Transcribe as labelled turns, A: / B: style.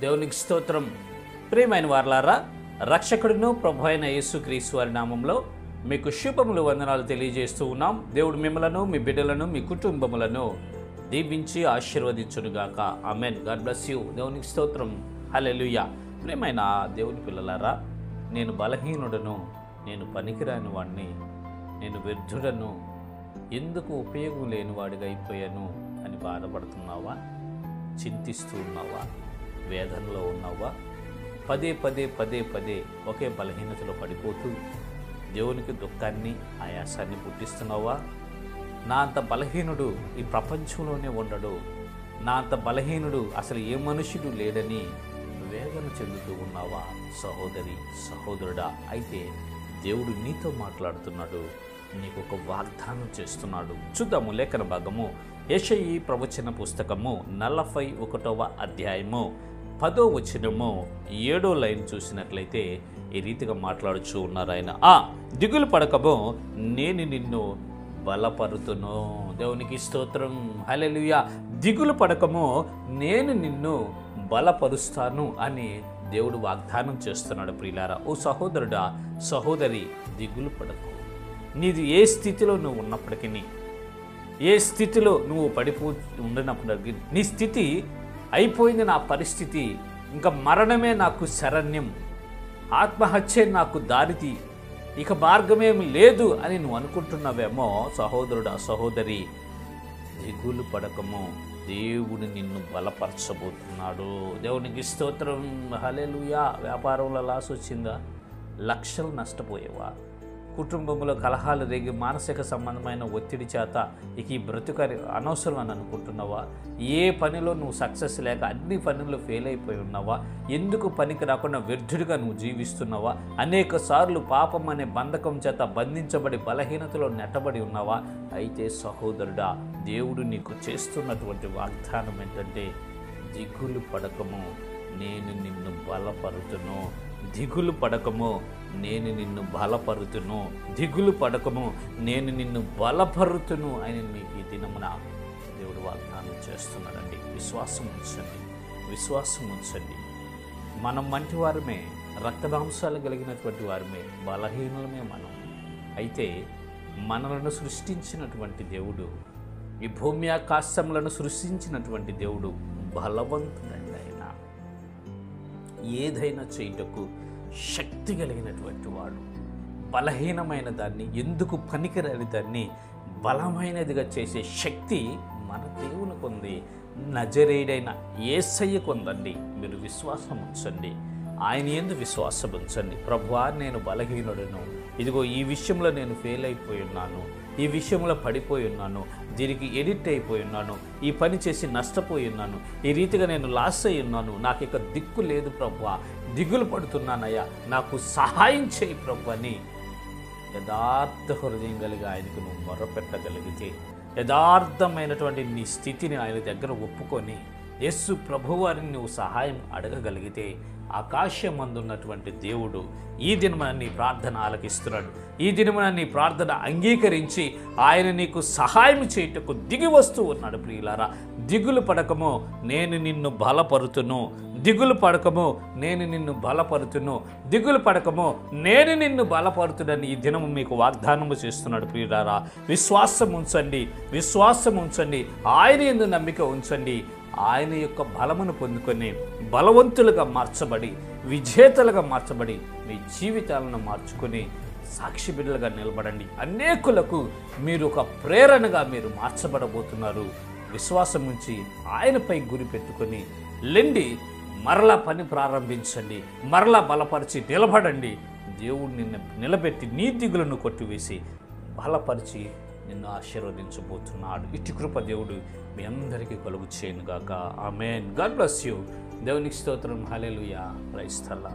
A: దేవునికి స్తోత్రం. ప్రియమైన వారలారా, రక్షకుడును ప్రభు అయిన యేసుక్రీస్తు వారి నామంలో మీకు శుభములు వందనాలు తెలియజేస్తూ ఉన్నాం. దేవుడు మిమ్మలను, మీ బిడ్డలను, మీ కుటుంబములను దీవించి ఆశీర్వదించునుగాక. ఆమెన్. God bless you. దేవునికి స్తోత్రం. హల్లెలూయా. ప్రియమైన దేవుని పిల్లలారా, నేను బలహీనుడను, నేను పనికిరాని వాడిని, నేను వ్యర్థుడను, ఎందుకు ఉపయోగం లేని వాడిగా అయిపోయాను అని బాధపడుతున్నావా? చింతిస్తూ ఉన్నావా? వేదనలో ఉన్నావా? పదే పదే పదే పదే ఒకే బలహీనతలో పడిపోతూ దేవునికి దుఃఖాన్ని, ఆయాసాన్ని పుట్టిస్తున్నావా? నా అంత బలహీనుడు ఈ ప్రపంచంలోనే ఉండడు, నా అంత బలహీనుడు అసలు ఏ మనుషుడు లేడని వేదన చెందుతూ ఉన్నావా? సహోదరి, సహోదరుడా, అయితే దేవుడు నీతో మాట్లాడుతున్నాడు, నీకు ఒక వాగ్దానం చేస్తున్నాడు. చూద్దాము లేఖన భాగము. యెషయి ప్రవచన పుస్తకము 41వ అధ్యాయము 10వ వచనము 7వ లైన్ చూసినట్లయితే ఈ రీతిగా మాట్లాడుచూ ఉన్నారు ఆయన. దిగులు పడకము, నేను నిన్ను బలపరుతును. దేవునికి స్తోత్రం. హల్లెలూయా. దిగులు పడకము, నేను నిన్ను బలపరుస్తాను అని దేవుడు వాగ్దానం చేస్తున్నాడు. ప్రియులారా, ఓ సహోదరుడా, సహోదరి, దిగులు పడకు. నీది ఏ స్థితిలో నువ్వు ఉన్నప్పటికీ, ఏ స్థితిలో నువ్వు ఉండినప్పటికీ, నీ స్థితి అయిపోయింది, నా పరిస్థితి ఇంకా మరణమే నాకు శరణ్యం, ఆత్మహత్యే నాకు దారిది, ఇక మార్గమేమి లేదు అని నువ్వు అనుకుంటున్నావేమో, సహోదరుడా, సహోదరి, దిగులు పడకము. దేవుడు నిన్ను బలపరచబోతున్నాడు. దేవునికి స్తోత్రం. హల్లెలూయా. వ్యాపారంలో లాస్ వచ్చిందా? లక్షలు నష్టపోయేవా? కుటుంబంలో కలహాలు రేగి మానసిక సంబంధమైన ఒత్తిడి చేత ఇక ఈ బ్రతుకు అనవసరం అని అనుకుంటున్నావా? ఏ పనిలో నువ్వు సక్సెస్ లేక అన్ని పనుల్లో ఫెయిల్ అయిపోయి ఉన్నావా? ఎందుకు పనికి రాకుండా వ్యర్థుడిగా నువ్వు జీవిస్తున్నావా? అనేక సార్లు పాపం అనే బంధకం చేత బంధించబడి బలహీనతలో నెట్టబడి ఉన్నావా? అయితే సహోదరుడా, దేవుడు నీకు చేస్తున్నటువంటి వాగ్దానం ఏంటంటే, దిగులు పడకము, నేను నిన్ను బలపరుతును. దిగులు పడకము, నేను నిన్ను బలపరుతును. దిగులు పడకము, నేను నిన్ను బలపరుతును అని మీకు ఈ దినమున దేవుడు వాగ్దానం చేస్తున్నాడండి. విశ్వాసం ఉంచండి, విశ్వాసం ఉంచండి. మనం వంటి వారమే, రక్తమాంసాలు కలిగినటువంటి వారమే, బలహీనులమే మనం. అయితే మనలను సృష్టించినటువంటి దేవుడు, ఈ భూమి ఆకాశములను సృష్టించినటువంటి దేవుడు బలవంతుడండి. ఆయన ఏదైనా చేయుటకు శక్తి కలిగినటువంటి వాడు. బలహీనమైన దాన్ని, ఎందుకు పనికిరాని దాన్ని బలమైనదిగా చేసే శక్తి మన దేవునికి ఉంది. నజరేయుడైన యేసయ్యకు ఉందండి. మీరు విశ్వాసం ఉంచండి, ఆయన యందు విశ్వాసం ఉంచండి. ప్రభువా, నేను బలహీనుడను, ఇదిగో ఈ విషయంలో నేను ఫెయిల్ అయిపోయి ఉన్నాను, ఈ విషయంలో పడిపోయి ఉన్నాను, దీనికి ఎడిక్ట్ అయిపోయి ఉన్నాను, ఈ పని చేసి నష్టపోయి ఉన్నాను, ఈ రీతిగా నేను లాస్ అయి ఉన్నాను, నాకు ఇక దిక్కు లేదు ప్రభువా, దిగులు పడుతున్నానయ్యా, నాకు సహాయం చేయి ప్రభు అని యథార్థ హృదయం కలిగి ఆయనకు నువ్వు మొర్రపెట్టగలిగితే, యథార్థమైనటువంటి నీ స్థితిని ఆయన దగ్గర ఒప్పుకొని యేసు ప్రభువారిని నువ్వు సహాయం అడగగలిగితే, ఆకాశమందున్నటువంటి దేవుడు ఈ దినమున నీ ప్రార్థన ఆలకిస్తున్నాడు. ఈ దినమున నీ ప్రార్థన అంగీకరించి ఆయన నీకు సహాయం చేయుటకు దిగి వస్తూ ఉన్నాడు. ప్రియులారా, దిగులు పడకము, నేను నిన్ను బలపరుతును. దిగులు పడకము, నేను నిన్ను బలపరుతును. దిగులు పడకము, నేను నిన్ను బలపరుతునని ఈ దినము మీకు వాగ్దానము చేస్తున్నాడు. ప్రియులారా, విశ్వాసం ఉంచండి, విశ్వాసం ఉంచండి, ఆయన యందు నమ్మిక ఉంచండి. ఆయన యొక్క బలమును పొందుకొని బలవంతులుగా మార్చబడి, విజేతలుగా మార్చబడి, మీ జీవితాలను మార్చుకొని సాక్షి బిడ్డలుగా నిలబడండి. అనేకులకు మీరు ఒక ప్రేరణగా మీరు మార్చబడబోతున్నారు. విశ్వాసం ఉంచి ఆయనపై గురి పెట్టుకొని లెండి, మరలా పని ప్రారంభించండి, మరలా బలపరిచి నిలబడండి. దేవుడు నిన్ను నిలబెట్టి నీ దిగులను కొట్టివేసి బలపరిచి నిన్ను ఆశీర్వదించబోతున్నాడు. ఇటు కృప దేవుడు మీ అందరికీ కలుగు చేయనుగాక. ఆమేన్. God bless you. దేవునికి స్తోత్రం. హల్లెలూయా. Praise the lord.